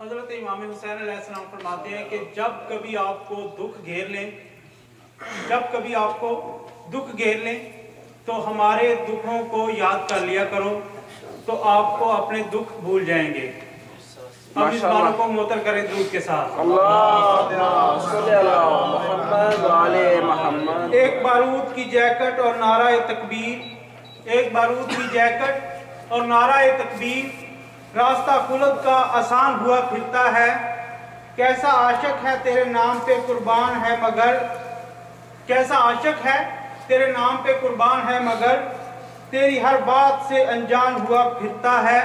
حضرت امام حسین علیہ السلام فرماتے ہیں کہ جب کبھی آپ کو دکھ گھیر لیں تو ہمارے دکھوں کو یاد کر لیا کرو تو آپ کو اپنے دکھ بھول جائیں گے۔ اب اس بانوں کو معطر کریں درود کے ساتھ۔ اللہم صلی علی محمد و علی محمد۔ ایک بارود کی جیکٹ اور نعرہ تکبیر، ایک بارود کی جیکٹ اور نعرہ تکبیر، راستہ خلد کا آسان ہوا پھرتا ہے، کیسا عاشق ہے تیرے نام پہ قربان ہے مگر، کیسا عاشق ہے تیرے نام پہ قربان ہے مگر، تیری ہر بات سے انجان ہوا پھرتا ہے،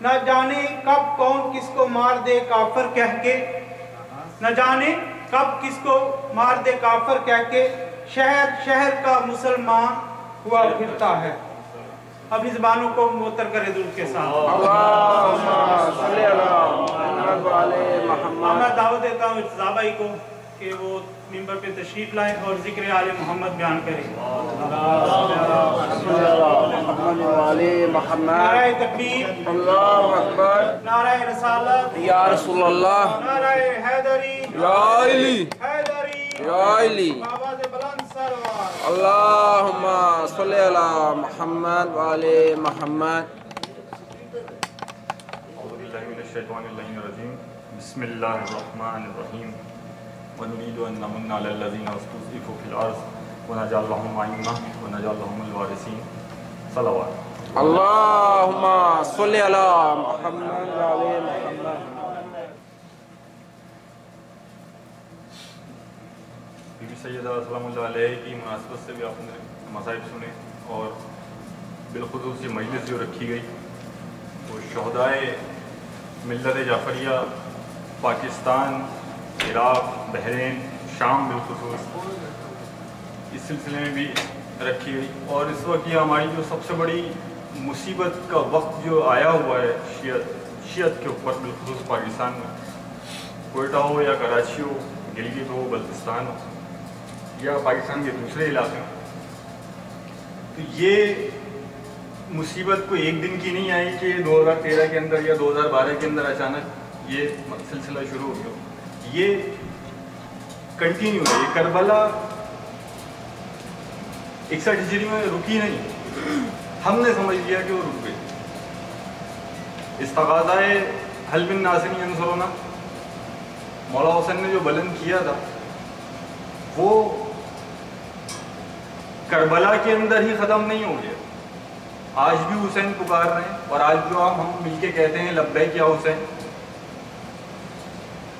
نہ جانے کب کون کس کو مار دے کافر کہہ کے، نہ جانے کب کس کو مار دے کافر کہہ کے، شہر شہر کا مسلمان ہوا پھرتا ہے۔ اب اس بانوں کو معطر کرے درود کے ساتھ۔ اللہم صلی علی محمد و علی محمد۔ میں دعوت دیتا ہوں ارتضا بھائی کو کہ وہ ممبر پہ تشریف لائیں اور ذکر آل محمد بیان کریں۔ محمد و علی محمد۔ نعرہ تکبیر، اللہ اکبر، نعرہ رسالت، یا رسول اللہ، نعرہ حیدری، یا علی، حیدری، یا علی، آواز بلند سروار۔ اللہم صلی علی محمد و علی محمد۔ اعوذ باللہ من الشیطان اللعین الرجیم، بسم اللہ الرحمن الرحیم، ونريد ان نمن على الذين استضعفوا في الارض ونجعلهم ائمة ونجعلهم الوارثين صلوات۔ اللہم صلی علی محمد و علی محمد۔ بی بی سیدہ سلام اللہ علیہ کی مناسبت سے بھی آپ نے مصائب سنے، اور بالخصوص یہ مجلس جو رکھی گئی وہ شہدائے ملت جعفریہ پاکستان، عراق، بحرین، شام بالخصوص اس سلسلے میں بھی رکھی گئی، اور اس وقت یہ ہماری جو سب سے بڑی مصیبت کا وقت جو آیا ہوا ہے شیعت کے اوپر، بالخصوص پاکستان میں، کوئٹہ ہو یا کراچی ہو، گلگت ہو، بلتستان ہو یا پاکستان کے دوسرے علاقے میں، تو یہ مصیبت کوئی ایک دن کی نہیں آئی کہ 2013 کے اندر یا 2012 کے اندر اچانک یہ سلسلہ شروع ہو گیا۔ یہ کنٹینیو ہے، یہ کربلا 61 ہجری میں رکی نہیں، ہم نے سمجھ لیا کہ وہ رک گئی۔ استغاثۂ حل من ناصر ینصرنا مولا حسین نے جو بلند کیا تھا وہ کربلا کے اندر ہی ختم نہیں ہو گیا، آج بھی حسین پکار رہے ہیں، اور آج جو ہم مل کے کہتے ہیں لبیک یا حسین،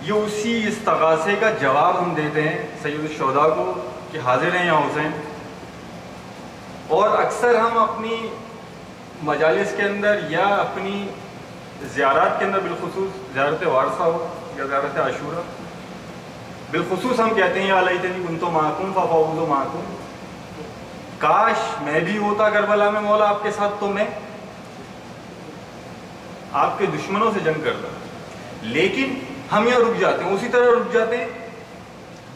یہ اسی استغاثے کا جواب ہم دیتے ہیں سید الشہداء کو کہ حاضر ہیں یا حسین۔ اور اکثر ہم اپنی مجالس کے اندر یا اپنی زیارات کے اندر، بالخصوص زیارت وارثہ ہو یا زیارت عاشورہ، بالخصوص ہم کہتے ہیں یا لیتنی کنت معکم ففوز معکم، کاش میں بھی ہوتا کربلا میں مولا آپ کے ساتھ، تو میں آپ کے دشمنوں سے جنگ کرتا۔ لیکن ہم یہاں رک جاتے ہیں، اسی طرح رک جاتے ہیں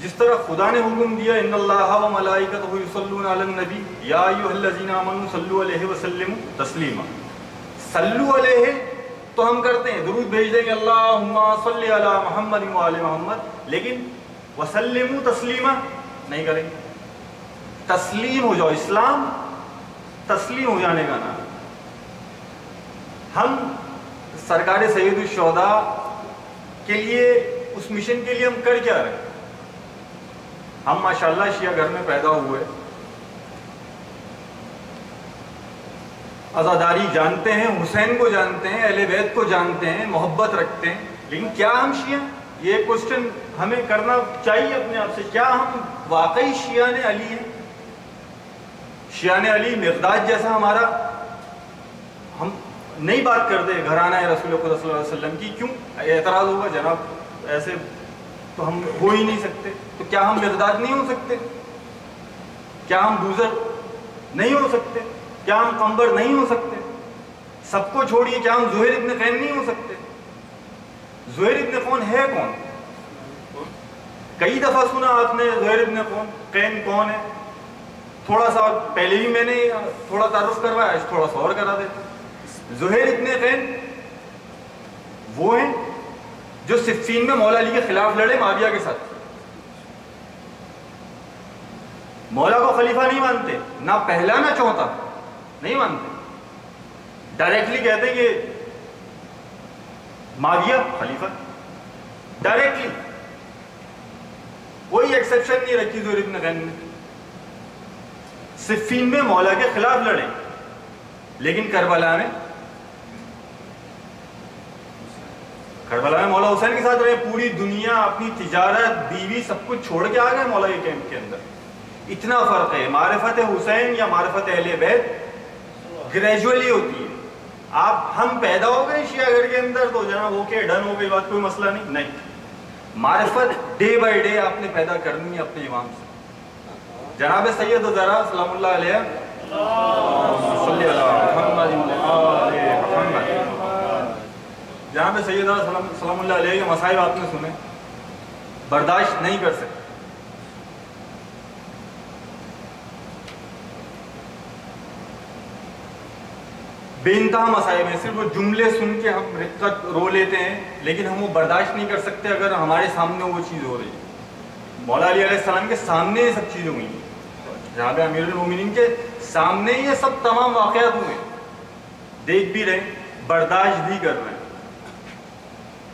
جس طرح خدا نے حکم دیا ان اللہ و ملائکتہ یصلون علی النبی یا ایھا الذین آمنوا صلوا علیہ وسلموا تسلیما۔ صلو علیہ تو ہم کرتے ہیں، درود بھیج دیں گے اللہم صلی علی محمد و علی محمد، لیکن وسلموا تسلیما نہیں کریں گے۔ تسلیم ہو جاؤ، اسلام تسلیم ہو جانے کا نام۔ ہم سرکار سید الشہداء کے لیے، اس مشن کے لیے ہم کر کیا رہے ہیں؟ ہم ماشاءاللہ شیعہ گھر میں پیدا ہوئے، عزاداری جانتے ہیں، حسین کو جانتے ہیں، اہل بیت کو جانتے ہیں، محبت رکھتے ہیں، لیکن کیا ہم شیعہ ہیں؟ یہ کوسچن ہمیں کرنا چاہیے اپنے آپ سے، کیا ہم واقعی شیعہ علی ہیں؟ شیعہ علی مقداد جیسا ہمارا، ہم نہیں بات کرتے گھرانہ رسول اللہ صلی اللہ علیہ وسلم کی، کیوں؟ اعتراض ہوگا جناب ایسے تو ہم ہو ہی نہیں سکتے، تو کیا ہم مقداد نہیں ہو سکتے؟ کیا ہم بوزر نہیں ہو سکتے؟ کیا ہم قمبر نہیں ہو سکتے؟ سب کو چھوڑیے، کیا ہم زہیر ابن قین نہیں ہو سکتے؟ زہیر ابن قین ہے کون؟ کئی دفعہ سنا آپ نے زہیر ابن قین کون ہے؟ تھوڑا سا پہلے بھی میں نے تھوڑا تعارف کروایا، تھوڑا سا اور کرا دیتے۔ زہیر ابن قین وہ ہیں جو صفین میں مولا علی کے خلاف لڑے معاویہ کے ساتھ. مولا کو خلیفہ نہیں مانتے، نہ پہلا نہ چوتھا نہیں مانتے، ڈائریکٹلی کہتے ہیں کہ معاویہ خلیفہ، ڈائریکٹلی. کوئی ایکسیپشن نہیں رکھی زہیر بن غنم نے. صفین میں مولا کے خلاف لڑے، لیکن کربلا میں مولا حسین کے ساتھ رہے. پوری دنیا، اپنی تجارت، بیوی، سب کچھ چھوڑ کے آ گئے مولا کے کیمپ کے اندر. اتنا فرق ہے. معرفت حسین یا معرفت اہل بیت گریجولی ہوتی ہے. ہم پیدا ہو گئے شیعہ گھر کے اندر تو جناب اوکے ڈن ہو گئی بات، کوئی مسئلہ نہیں. معرفت ڈے بائی ڈے آپ نے پیدا کرنی ہے اپنے امام سے. جناب سید الزہرا سلام اللہ علیہ، جناب سیدہ سلام اللہ علیہ کے مصائب آپ نے سنے، برداشت نہیں کر سکتے. بے انتہا مصائب ہیں. صرف وہ جملے سن کے ہم رقت رو لیتے ہیں، لیکن ہم وہ برداشت نہیں کر سکتے اگر ہمارے سامنے وہ چیز ہو رہی ہے. مولا علی علیہ السلام کے سامنے یہ سب چیزیں ہوئی ہیں، جناب امیر المومنین کے سامنے یہ سب تمام واقعات ہوئے، دیکھ بھی رہے، برداشت بھی کر رہے ہیں.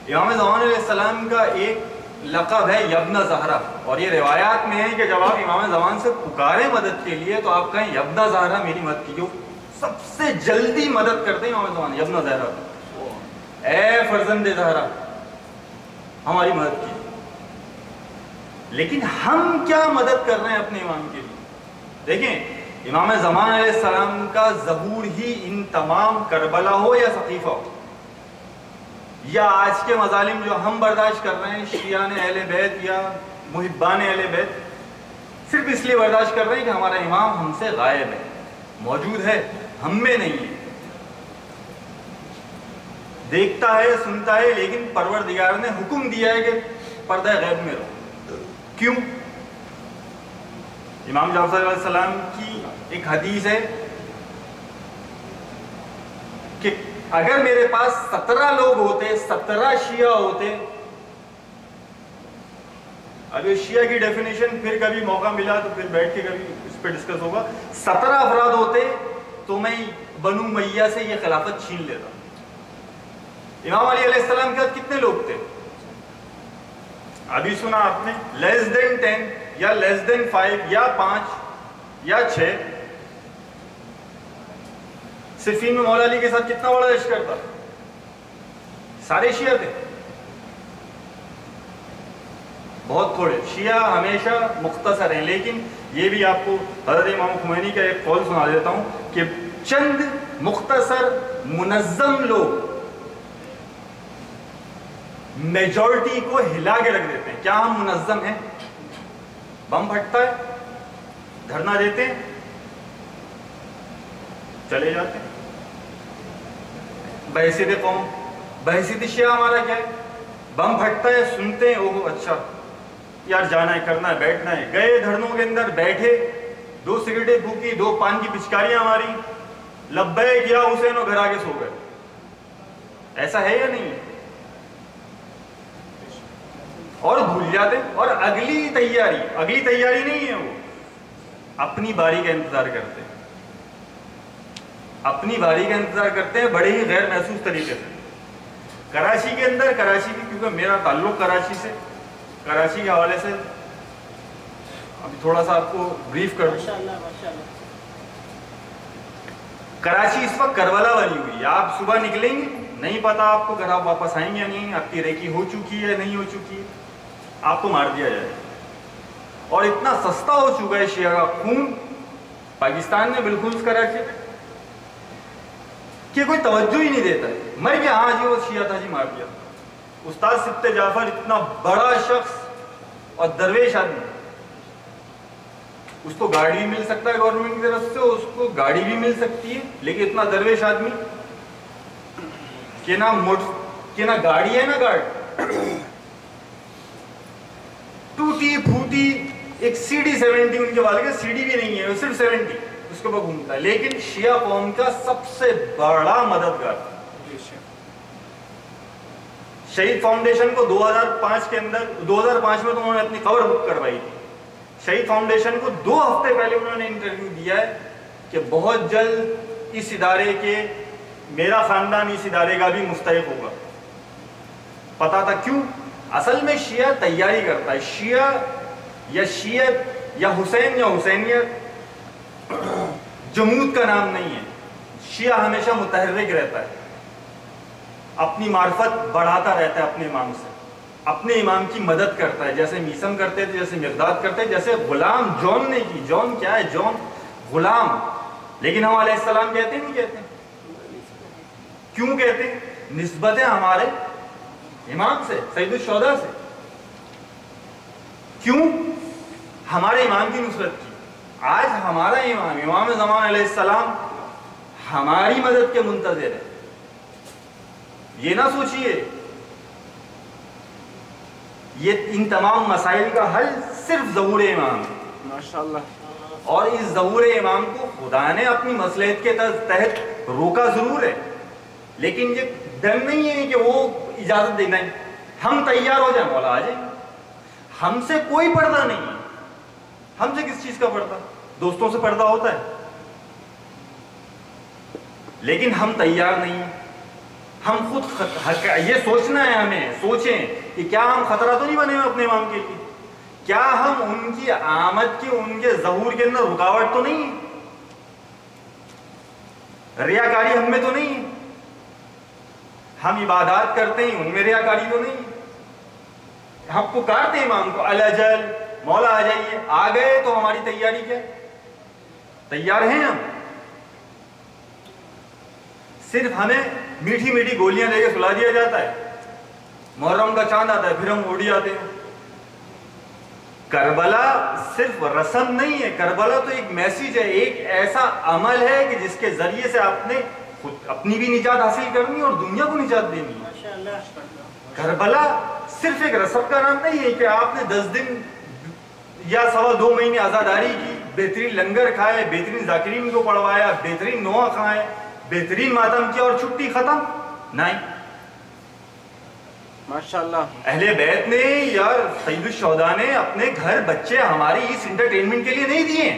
امام زمان علیہ السلام کا ایک لقب ہے یبن زہرا، اور یہ روایات میں ہے کہ جب آپ امام زمان سے پکارے مدد کے لیے تو آپ کہیں یبن زہرا میری مدد کیجیے. سب سے جلدی مدد کرتے ہیں امام زمان یبن زہرا، اے فرزند زہرا ہماری مدد کیجیے. لیکن ہم کیا مدد کر رہے ہیں اپنے امام کے لیے؟ دیکھیں امام زمان علیہ السلام کا ظہور ہی ان تمام کربلا ہو یا سقیفہ ہو یا آج کے مظالم جو ہم برداشت کر رہے ہیں شیعان اہل بیت یا محبان اہل بیت، صرف اس لیے برداشت کر رہے ہیں کہ ہمارا امام ہم سے غائب ہے، موجود ہے ہم میں نہیں ہے، دیکھتا ہے سنتا ہے، لیکن پروردگار نے حکم دیا ہے کہ پردہ غیب میں رہو. کیوں؟ امام جعفر علیہ السلام کی ایک حدیث ہے کہ اگر میرے پاس 17 لوگ ہوتے، 17 شیعہ ہوتے، اب یہ شیعہ کی ڈیفینیشن پھر کبھی موقع ملا تو پھر بیٹھ کے کبھی اس پہ ڈسکس ہوگا، 17 افراد ہوتے تو میں بنو امیہ سے یہ خلافت چھین لیتا. امام علی علیہ السلام کے ساتھ کتنے لوگ تھے؟ ابھی سنا آپ نے، لیس دین 10 یا لیس دین 5 یا 5 یا 6. صفین میں مولا علی کے ساتھ کتنا بڑا لشکر تھا؟ سارے شیعہ تھے؟ بہت تھوڑے. شیعہ ہمیشہ مختصر ہیں، لیکن یہ بھی آپ کو حضرت امام خمینی کا ایک قول سنا دیتا ہوں کہ چند مختصر منظم لوگ میجورٹی کو ہلا کے رکھ دیتے ہیں. کیا ہم منظم ہیں؟ بم پھٹتا ہے، دھرنا دیتے ہیں، چلے جاتے ہیں. بحیثیت قوم، بحیثیت شیعہ ہمارا کیا ہے؟ بم پھٹتا ہے، سنتے ہیں، اوہ اچھا یار جانا ہے، کرنا ہے، بیٹھنا ہے. گئے دھرنوں کے اندر بیٹھے، 2 سگریٹیں پھونکی، 2 پان کی پچکاریاں ماری، لبیک یا حسین، اور گھر آ کے سو گئے. ایسا ہے یا نہیں؟ اور بھول جاتے، اور اگلی تیاری نہیں ہے، وہ اپنی باری کا انتظار کرتے ہیں، اپنی باری کا انتظار کرتے ہیں بڑے ہی غیر محسوس طریقے سے. کراچی کے اندر، کراچی کی کیونکہ میرا تعلق کراچی سے، کراچی کے حوالے سے ابھی تھوڑا سا آپ کو بریف کر دوں. کراچی اس وقت کربلا بنی ہوئی ہے. آپ صبح نکلیں گے، نہیں پتا آپ کو گھر آپ واپس آئیں گے یا نہیں، آپ کی ریکی ہو چکی ہے نہیں ہو چکی ہے، آپ کو مار دیا جائے. اور اتنا سستا ہو چکا ہے شیعہ کا خون پاکستان میں، بالکل کراچی میں، کہ کوئی توجہ ہی نہیں دیتا ہے. مر گیا، ہاں جی وہ شیعہ تھا جی، مار دیا. استاد سبت جعفر اتنا بڑا شخص اور درویش آدمی، اس کو گاڑی بھی مل سکتا ہے گورنمنٹ کی طرف سے، اس کو گاڑی بھی مل سکتی ہے، لیکن اتنا درویش آدمی کہ نہ گاڑی ہے نہ گارڈ، ٹوٹی پھوٹی ایک CD-70 ان کے والے کے CD بھی نہیں ہے، وہ صرف 70 اس کے اوپر گھومتا ہے، لیکن شیعہ قوم کا سب سے بڑا مددگار. شہید فاؤنڈیشن کو 2005 میں تو انہوں نے اپنی قبر بک کروائی تھی. شہید فاؤنڈیشن کو 2 ہفتے پہلے انہوں نے انٹرویو دیا ہے کہ بہت جلد اس ادارے کے میرا خاندان اس ادارے کا بھی مستحق ہوگا. پتا تھا کیوں؟ اصل میں شیعہ تیاری کرتا ہے. شیعہ یا شیعت یا حسین یا حسینیت جمود کا نام نہیں ہے. شیعہ ہمیشہ متحرک رہتا ہے, اپنی معرفت بڑھاتا رہتا ہے اپنے امام سے, اپنے امام کی مدد کرتا ہے, جیسے میثم کرتے تھے, جیسے مقداد کرتے, جیسے غلام جون نے کی. جون کیا ہے؟ جون غلام. لیکن ہم علیہ السلام کہتے نہیں کہتے. کیوں کہتے ہیں؟ نسبت ہے ہمارے امام سے, سید الشہداء سے. کیوں؟ ہمارے امام کی نصرت کی. آج ہمارا امام زمان علیہ السلام ہماری مدد کے منتظر ہے. یہ نہ سوچئے یہ ان تمام مسائل کا حل صرف ظہور امام ہے. ماشاءاللہ. اور اس ظہور امام کو خدا نے اپنی مصلحت کے تحت روکا ضرور ہے, لیکن یہ ڈر نہیں ہے کہ وہ اجازت دینا ہے. ہم تیار ہو جائیں, مولا آ جائیں. ہم سے کوئی پردہ نہیں ہے. ہم سے کس چیز کا پردہ؟ دوستوں سے پردہ ہوتا ہے, لیکن ہم تیار نہیں ہیں. ہم خود یہ سوچنا ہے, ہمیں سوچیں کہ کیا ہم خطرہ تو نہیں بنے ہوئے اپنے امام کے لیے؟ کیا ہم ان کی آمد کی, ان کے ظہور کے اندر رکاوٹ تو نہیں ہے؟ ریاکاری ہم میں تو نہیں ہے؟ ہم عبادات کرتے ہیں, ان میں ریاکاری تو نہیں ہے؟ ہم پکارتے ہیں امام کو الاجل, مولا آ جائیے. آ گئے تو ہماری تیاری کیا؟ تیار ہیں ہم. صرف ہمیں میٹھی میٹھی گولیاں دے کے سلا دیا جاتا ہے. محرم کا چاند آتا ہے پھر ہم اڑ جاتے ہیں. کربلا صرف رسم نہیں ہے, کربلا تو ایک میسیج ہے, ایک ایسا عمل ہے کہ جس کے ذریعے سے آپ نے خود اپنی بھی نجات حاصل کرنی اور دنیا کو نجات دینی ہے. کربلا صرف ایک رسم کا نام نہیں ہے کہ آپ نے 10 دن یا 2.25 مہینے عزاداری کی, بہترین لنگر کھائے, بہترین ذاکرین کو پڑھوایا, بہترین نوحہ کھائے, بہترین ماتم کیا اور چھٹی ختم. نہیں, ماشاءاللہ. اہل بیت نے یا سید الشہداء نے اپنے گھر بچے ہماری اس انٹرٹینمنٹ کے لیے نہیں دیے.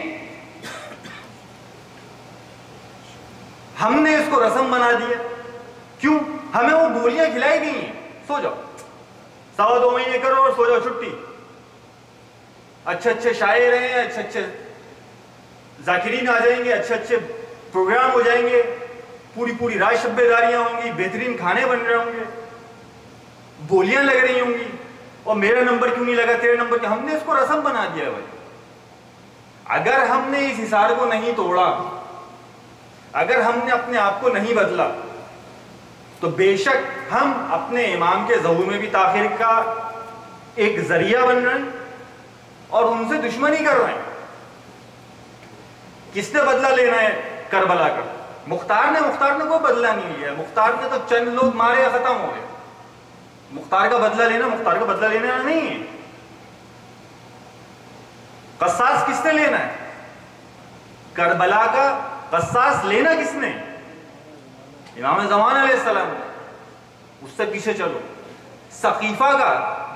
ہم نے اس کو رسم بنا دیا. کیوں؟ ہمیں وہ گولیاں کھلائی گئی ہیں, سو جاؤ 2.25 مہینے کرو اور سو جاؤ, چھٹی. اچھے اچھے شاعر ہیں, اچھے اچھے ذاکرین آ جائیں گے, اچھے اچھے پروگرام ہو جائیں گے, پوری رات شبے داریاں ہوں گی, بہترین کھانے بن رہے ہوں گے, بولیاں لگ رہی ہوں گی, اور میرا نمبر کیوں نہیں لگا, تیرے نمبر کیوں؟ ہم نے اس کو رسم بنا دیا ہے بھائی. اگر ہم نے اس حصار کو نہیں توڑا, اگر ہم نے اپنے آپ کو نہیں بدلا, تو بے شک ہم اپنے امام کے ظہور میں بھی تاخیر کا ایک ذریعہ بن رہے ہیں اور ان سے دشمنی کر رہے ہیں. کس نے بدلہ لینا ہے کربلا کا؟ مختار نے کوئی بدلہ نہیں لیا. مختار نے تو چند لوگ مارے یا ختم ہو گئے. مختار کا بدلہ لینا نہیں ہے. قصاص کس نے لینا ہے؟ کربلا کا قصاص لینا کس نے؟ امام زمان علیہ السلام نے. اس سے پیچھے چلو, سقیفہ کا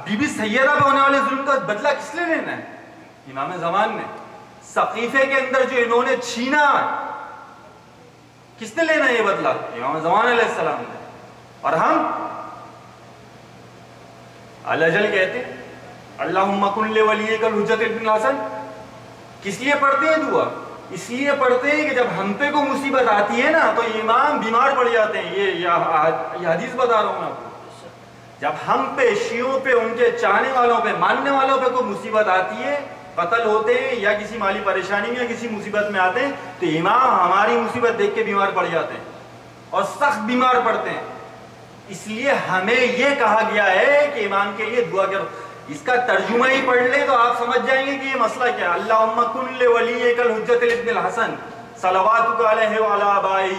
بی بی سیدہ پہ ہونے والے ظلم کا بدلہ کس نے لینا ہے؟ امام زمان نے. سقیفے کے اندر جو انہوں نے چھینا, کس نے لینا ہے یہ بدلہ؟ امام زمان علیہ السلام نے. اور ہم الاجل کہتے ہیں, اللہم کن لولیک الحجۃ ابن الحسن. کس لیے پڑھتے ہیں دعا؟ اس لیے پڑھتے ہیں کہ جب ہم پہ کوئی مصیبت آتی ہے نا تو امام بیمار پڑ جاتے ہیں. یہ حدیث بتا رہا ہوں میں آپ کو. جب ہم پہ, شیعوں پہ, ان کے چاہنے والوں پہ, ماننے والوں پہ کوئی مصیبت آتی ہے, قتل ہوتے ہیں یا کسی مالی پریشانی میں یا کسی مصیبت میں آتے ہیں, تو امام ہماری مصیبت دیکھ کے بیمار پڑ جاتے ہیں اور سخت بیمار پڑتے ہیں. اس لیے ہمیں یہ کہا گیا ہے کہ امام کے لیے دعا کرو. اس کا ترجمہ ہی پڑھ لیں تو آپ سمجھ جائیں گے کہ یہ مسئلہ کیا ہے. اللہم کن لولیک الحجۃ ابن الحسن صلواتک علیہ وعلی آبائہ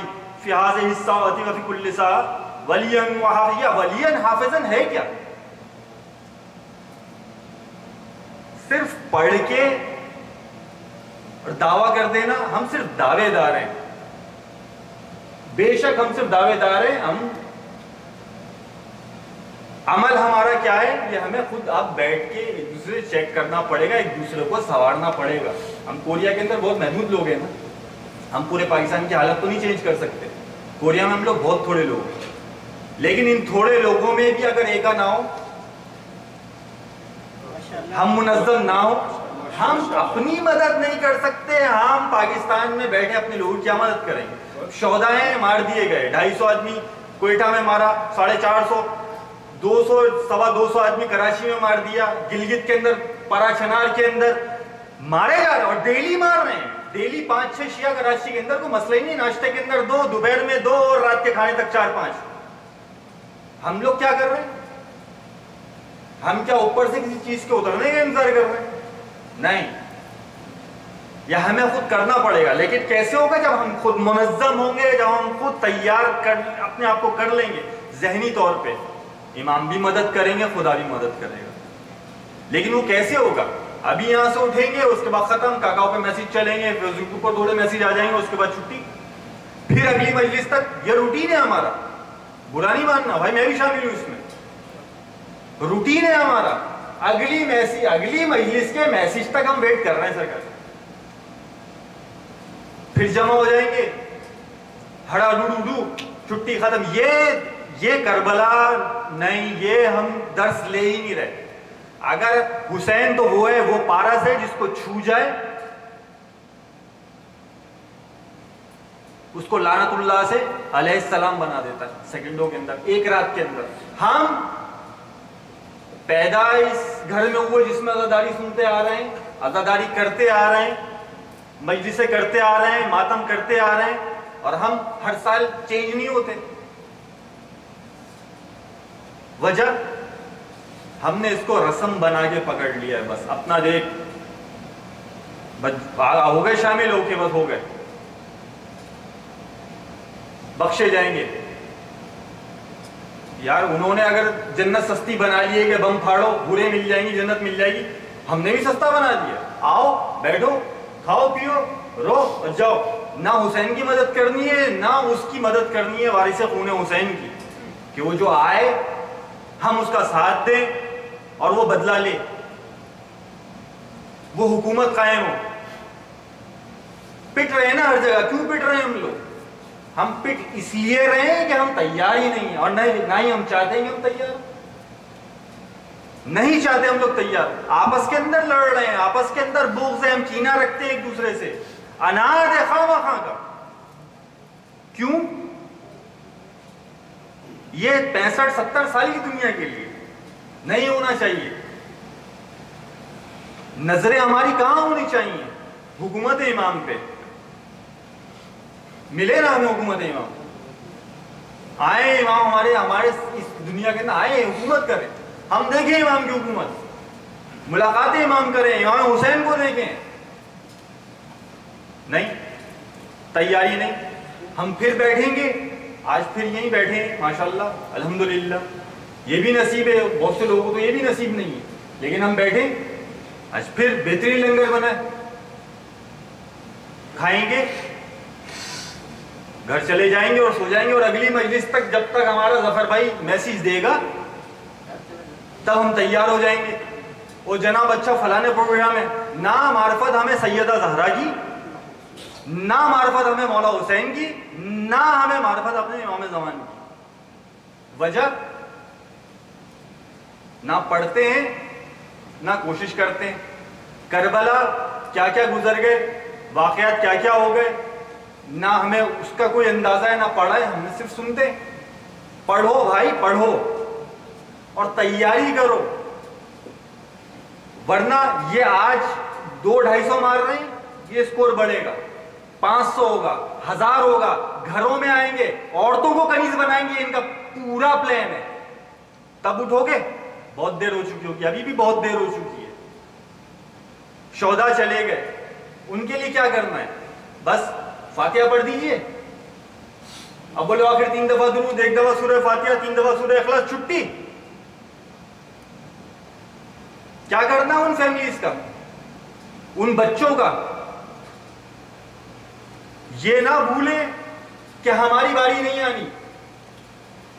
فی ہذہ الساعۃ وفی کل ساعہ ولیاً وحافظا. ولیاً حافظاً ہے کیا؟ صرف پڑھ کے اور دعویٰ کر دینا. ہم صرف دعوے دار ہیں, بے شک ہم صرف دعوے دار ہیں. عمل ہمارا کیا ہے؟ یہ ہمیں خود اب بیٹھ کے ایک دوسرے سے چیک کرنا پڑے گا، ایک دوسرے کو سنوارنا پڑے گا. ہم کوریا کے اندر بہت محدود لوگ ہیں نا، ہم پورے پاکستان کی حالت تو نہیں چینج کر سکتے. کوریا میں ہم لوگ بہت تھوڑے لوگ ہیں، لیکن ان تھوڑے لوگوں میں بھی اگر ایکا نہ ہو، ہم منظم نہ ہو، ہم اپنی مدد نہیں کر سکتے. ہم پاکستان میں بیٹھے اپنے لوگوں کیا مدد کریں گے؟ شہدائیں مار دیے گئے، 250 آدمی کوئٹہ میں مارا، 450 200 سوا 200 آدمی کراچی میں مار دیا، گلگت کے اندر پرا چنار کے اندر مارے جا رہے ہیں، اور ڈیلی مار رہے ہیں. ڈیلی 5-6 شیعہ کراچی کے اندر، کوئی مسئلہ ہی نہیں. ناشتے کے اندر 2، دوپہر میں 2 اور رات کے کھانے تک 4-5. ہم لوگ کیا کر رہے ہیں؟ ہم کیا اوپر سے کسی چیز کے اترنے کا انتظار کر رہے ہیں؟ نہیں، یہ ہمیں خود کرنا پڑے گا. لیکن کیسے ہوگا؟ جب ہم خود منظم ہوں گے، جب ہم خود تیار اپنے آپ کو کر لیں گے ذہنی طور پہ. امام بھی مدد کریں گے، خدا بھی مدد کرے گا. لیکن وہ کیسے ہوگا؟ ابھی یہاں سے اٹھیں گے، اس کے بعد ختم، کاکاؤ پہ میسیج چلیں گے، فیس بک پر تھوڑے میسیج آ جائیں گے، اس کے بعد چھٹی، پھر اگلی مجلس تک. یہ روٹین ہے ہمارا، برا نہیں ماننا بھائی، میں بھی شامل ہوں اس میں. روٹین ہے ہمارا. اگلی مجلس کے میسیج تک ہم ویٹ کر رہے ہیں سرکار. پھر جمع ہو جائیں گے، ہڑا ڈو چھٹی ختم. یہ کربلا نہیں، یہ ہم درس لے ہی نہیں رہے. اگر حسین تو وہ ہے، وہ پارس ہے جس کو چھو جائے اس کو لعنت اللہ سے علیہ السلام بنا دیتا ہے سیکنڈوں کے اندر، ایک رات کے اندر. ہم پیدا اس گھر میں ہوئے جس میں عزاداری سنتے آ رہے ہیں، عزاداری کرتے آ رہے ہیں، مجلسیں کرتے آ رہے ہیں، ماتم کرتے آ رہے ہیں، اور ہم ہر سال چینج نہیں ہوتے. وجہ ہم نے اس کو رسم بنا کے پکڑ لیا ہے. بس اپنا دیکھ ہو گئے شامل ہو کے، بس ہو گئے، بخشے جائیں گے. یار انہوں نے اگر جنت سستی بنا لی ہے کہ بم پھاڑو برے مل جائیں گی، جنت مل جائے گی، ہم نے بھی سستا بنا دیا. آؤ بیٹھو، کھاؤ پیو، رو اور جاؤ. نہ حسین کی مدد کرنی ہے، نہ اس کی مدد کرنی ہے وارث خون حسین کی، کہ وہ جو آئے ہم اس کا ساتھ دیں اور وہ بدلہ لے، وہ حکومت قائم ہو. پٹ رہے ہیں نا ہر جگہ. کیوں پٹ رہے ہیں ہم لوگ؟ ہم پٹ اس لیے رہے ہیں کہ ہم تیار ہی نہیں ہیں، اور نہ ہی ہم چاہتے ہیں کہ ہم تیار نہیں چاہتے. ہم لوگ تیار آپس کے اندر لڑ رہے ہیں، آپس کے اندر بغض ہے، ہم کینہ رکھتے ہیں ایک دوسرے سے، اناد ہے خواہ مخواہ کا. کیوں؟ یہ 65-70 سال کی دنیا کے لیے نہیں ہونا چاہیے. نظریں ہماری کہاں ہونی چاہیے؟ حکومت امام پہ. ملے نا ہمیں حکومت امام، آئے امام ہمارے اس دنیا کے اندر آئے، حکومت کریں. ہم دیکھیں امام کی حکومت، ملاقاتیں امام کریں، امام حسین کو دیکھیں. نہیں، تیاری نہیں. ہم پھر بیٹھیں گے. آج پھر یہیں بیٹھے ہیں ماشاءاللہ الحمدللہ. یہ بھی نصیب ہے، بہت سے لوگوں کو تو یہ بھی نصیب نہیں ہے، لیکن ہم بیٹھیں. آج پھر بہترین لنگر بنا ہے، کھائیں گے، گھر چلے جائیں گے اور سو جائیں گے. اور اگلی مجلس تک جب تک ہمارا ظفر بھائی میسیج دے گا تب ہم تیار ہو جائیں گے. وہ جناب اچھا فلانے پروگرام ہے، نہ معرفت ہمیں سیدہ زہرا کی، نہ معرفت ہمیں مولا حسین کی، نہ ہمیں معرفت اپنے امام زمان کی. وجہ نہ پڑھتے ہیں نہ کوشش کرتے ہیں. کربلا کیا کیا گزر گئے، واقعات کیا کیا ہو گئے، نہ ہمیں اس کا کوئی اندازہ ہے، نہ پڑھا ہے، ہم نے صرف سنتے ہیں. پڑھو بھائی پڑھو اور تیاری کرو، ورنہ یہ آج 200-250 مار رہے ہیں، یہ اسکور بڑھے گا، 500 ہوگا، 1000 ہوگا. گھروں میں آئیں گے، عورتوں کو کنیز بنائیں گے. ان کا پورا پلان ہے. تب اٹھو گے، بہت دیر ہو چکی ہوگی، ابھی بھی بہت دیر ہو چکی ہے. شہداء چلے گئے، ان کے لیے کیا کرنا ہے؟ بس فاتحہ پڑھ دیجئے. اول و آخر 3 دفعہ درود، 1 دفعہ سورہ فاتحہ، 3 دفعہ سورہ اخلاص، چھٹی. کیا کرنا ان فیملیز کا، ان بچوں کا؟ یہ نہ بھولیں کہ ہماری باری نہیں آنی.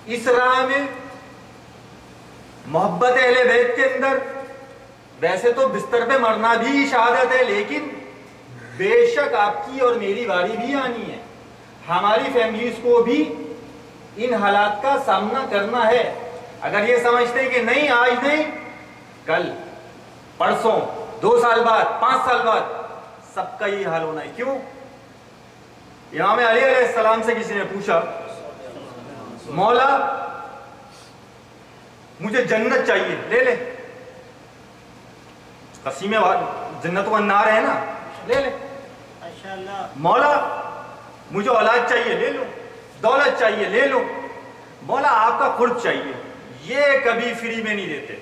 اس راہ میں محبت اہل بیت کے اندر ویسے تو بستر پہ مرنا بھی شہادت ہے، لیکن بے شک آپ کی اور میری باری بھی آنی ہے، ہماری فیملیز کو بھی ان حالات کا سامنا کرنا ہے۔ اگر یہ سمجھتے ہیں کہ نہیں آج نہیں، کل، پرسوں، 2 سال بعد، 5 سال بعد سب کا یہ حال ہونا ہے۔ کیوں؟ امام علی علیہ السلام سے کسی نے پوچھا، مولا مجھے جنت چاہیے، لے لے، قسیم جنت و النار ہے نا، لے لے۔ مولا مجھے اولاد چاہیے، لے لو، دولت چاہیے، لے لو، مولا آپ کا قرب چاہیے، یہ کبھی فری میں نہیں دیتے۔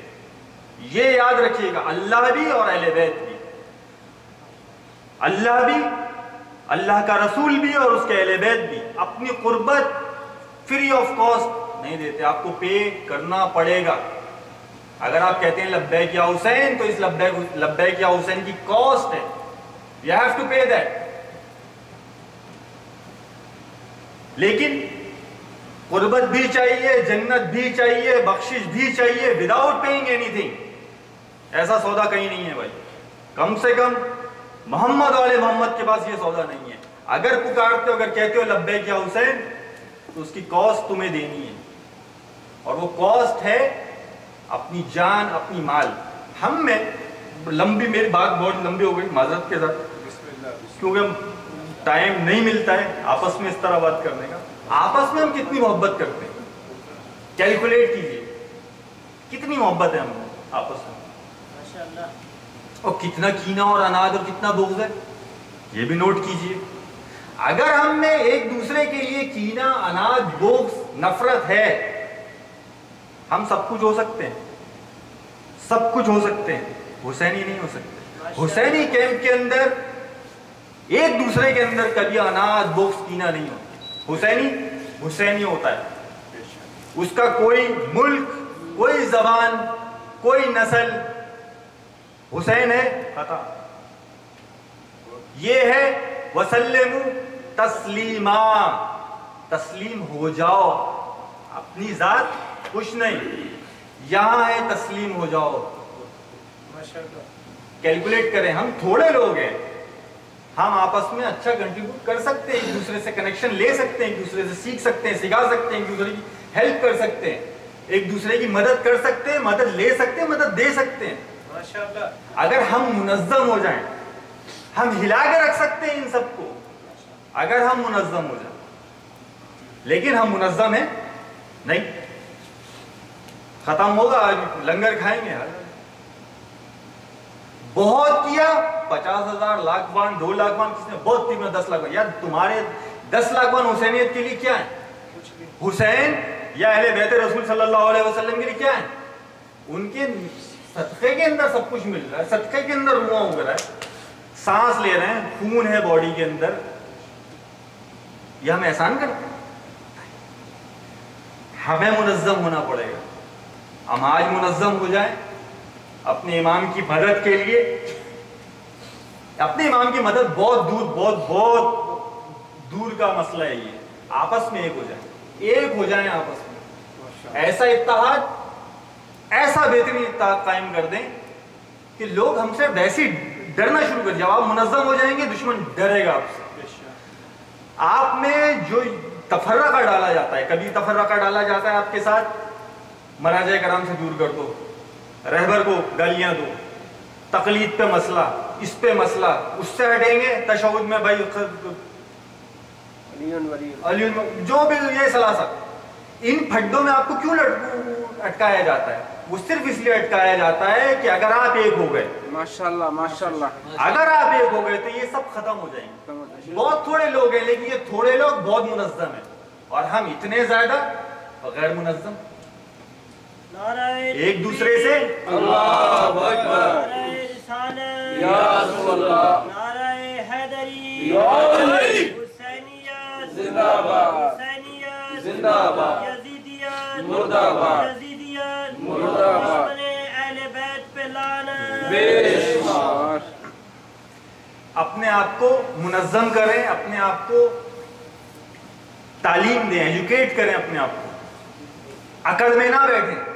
یہ یاد رکھیے گا، اللہ بھی اور اہل بیت بھی، اللہ بھی، اللہ کا رسول بھی اور اس کے اہل بیت بھی اپنی قربت فری آف کاسٹ نہیں دیتے، آپ کو پے کرنا پڑے گا۔ اگر آپ کہتے ہیں لبیک یا حسین، تو اس لبیک یا حسین کی کاسٹ ہے، you have to pay that۔ لیکن قربت بھی چاہیے، جنت بھی چاہیے، بخشش بھی چاہیے without paying anything۔ ایسا سودا کہیں نہیں ہے بھائی، کم سے کم محمد والے محمد کے پاس یہ سودا نہیں ہے۔ اگر پکارتے ہو، اگر کہتے ہو لبیک یا حسین، تو اس کی کاسٹ تمہیں دینی ہے، اور وہ کاسٹ ہے اپنی جان، اپنی مال۔ ہم میں لمبی، میری بات بہت لمبی ہو گئی معذرت کے ساتھ، کیونکہ ٹائم نہیں ملتا ہے آپس میں اس طرح بات کرنے کا۔ آپس میں ہم کتنی محبت کرتے ہیں، کیلکولیٹ کیجئے کتنی محبت ہے ہم آپس میں، اور کتنا کینہ اور اناد اور کتنا بغض ہے، یہ بھی نوٹ کیجئے۔ اگر ہم میں ایک دوسرے کے لیے کینہ، اناد، بغض، نفرت ہے، ہم سب کچھ ہو سکتے ہیں، سب کچھ ہو سکتے ہیں، حسینی نہیں ہو سکتے۔ حسینی کیمپ کے اندر ایک دوسرے کے اندر کبھی اناد، بغض، کینہ نہیں ہوتا۔ حسینی حسینی ہوتا ہے، اس کا کوئی ملک، کوئی زبان، کوئی نسل، حسین ہے خطا۔ یہ ہے وسلموا تسلیما، تسلیم ہو جاؤ، اپنی ذات کچھ نہیں، یہاں ہے تسلیم ہو جاؤ۔ کیلکولیٹ کریں، ہم تھوڑے لوگ ہیں، ہم آپس میں اچھا کنٹریبیوٹ کر سکتے ہیں، ایک دوسرے سے کنیکشن لے سکتے ہیں، ایک دوسرے سے سیکھ سکتے ہیں، سکھا سکتے ہیں، ایک دوسرے کی ہیلپ کر سکتے ہیں، ایک دوسرے کی مدد کر سکتے ہیں، مدد لے سکتے ہیں، مدد دے سکتے ہیں۔ اگر ہم منظم ہو جائیں، ہم ہلا کے رکھ سکتے ہیں ان سب کو، اگر ہم منظم ہو جائیں، لیکن ہم منظم ہیں نہیں۔ ختم ہوگا، آج لنگر کھائیں گے، بہت کیا، 50,000 لاکھ بان، 2 لاکھ بان، کس نے بہت تھی میں 10 لاکھ بان۔ یار تمہارے 10 لاکھ بان حسینیت کے لیے کیا ہے؟ حسین یا اہل بیت رسول صلی اللہ علیہ وسلم کے لیے کیا ہے؟ ان کے صدقے کے اندر سب کچھ مل رہا ہے، صدقے کے اندر رواں اگ رہا ہے، سانس لے رہے ہیں، خون ہے باڈی کے اندر، یہ ہم احسان کرتے ہیں؟ ہمیں منظم ہونا پڑے گا۔ ہم آج منظم ہو جائیں اپنے امام کی مدد کے لیے۔ اپنے امام کی مدد بہت دور، بہت دور کا مسئلہ ہے، یہ آپس میں ایک ہو جائیں، ایک ہو جائیں آپس میں، ایسا اتحاد، ایسا بہترین اتحاد قائم کر دیں کہ لوگ ہم سے ویسے ڈرنا شروع کر، جب آپ منظم ہو جائیں گے دشمن ڈرے گا آپ سے۔ آپ میں جو تفرقہ ڈالا جاتا ہے، کبھی تفرقہ ڈالا جاتا ہے آپ کے ساتھ، مراجع کرام سے دور کر دو، رہبر کو گالیاں دو، تقلید پہ مسئلہ، اس پہ مسئلہ، اس سے ہٹیں گے تشہد میں بھائی جو بھی یہ سلاست، ان پھڈوں میں آپ کو کیوں اٹکایا جاتا ہے؟ وہ صرف اس لیے اٹکایا جاتا ہے کہ اگر آپ ایک ہو گئے، ماشاءاللہ ماشاءاللہ، اگر آپ ایک ہو گئے تو یہ سب ختم ہو جائیں گے۔ بہت تھوڑے لوگ ہیں، لیکن یہ تھوڑے لوگ بہت منظم ہیں، اور ہم اتنے زیادہ غیر منظم، ایک دوسرے سے اللہ اکبر، یا رسول اللہ، نعرہ حیدری، یا علی، حسینیت زندہ باد، حسینیت زندہ باد، یزیدیت مرد آباد، یزیدیت مرد آباد، دشمن اہل بیت پہ لعنت۔ بے شمار۔ اپنے آپ کو منظم کریں، اپنے آپ کو تعلیم دیں، ایجوکیٹ کریں اپنے آپ کو، اکڑ میں نہ بیٹھیں،